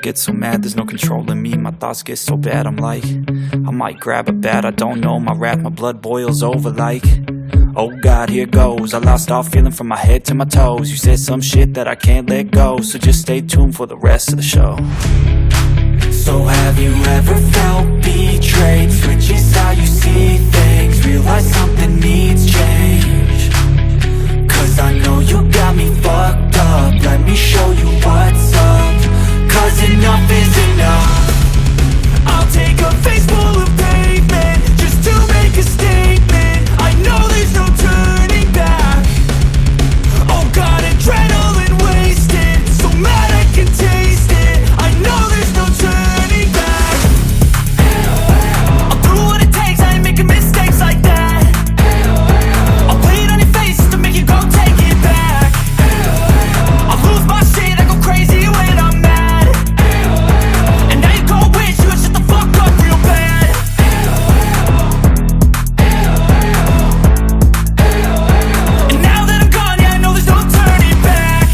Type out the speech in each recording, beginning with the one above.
get so mad, there's no controlling me. My thoughts get so bad, I'm like, I might grab a bat, I don't know. My wrath, my blood boils over like, oh God, here goes. I lost all feeling from my head to my toes. You said some shit that I can't let go, so just stay tuned for the rest of the show. So have you ever felt betrayed? Switches how you see things, realize something needs change. Cause I know you got me fucked up, let me show you what's up. Cause enough is enough. I'll take a face full of pavement just to make a statement. I know there's no turning back. Oh God, adrenaline wasted, so mad I can taste it. I know there's no turning back. I'll do what it takes, I ain't making mistakes like that. I'll play it on your face just to make you go take it back. I'll lose my shit, I go crazy when I'm mad. And now you go wish you would shut the fuck up real bad. And now that I'm gone, yeah, I know there's no turning back.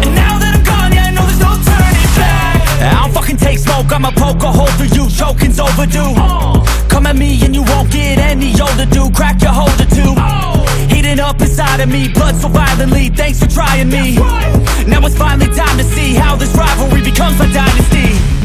And now that I'm gone, yeah, I know there's no turning back. I don't fucking take smoke, I'ma poke a hole through you, choking's overdue. Come at me and you won't get any older, dude. Crack your holder too. Heating up inside of me, blood so violently. Thanks for trying me. Now it's finally time to see how this rivalry becomes my dynasty.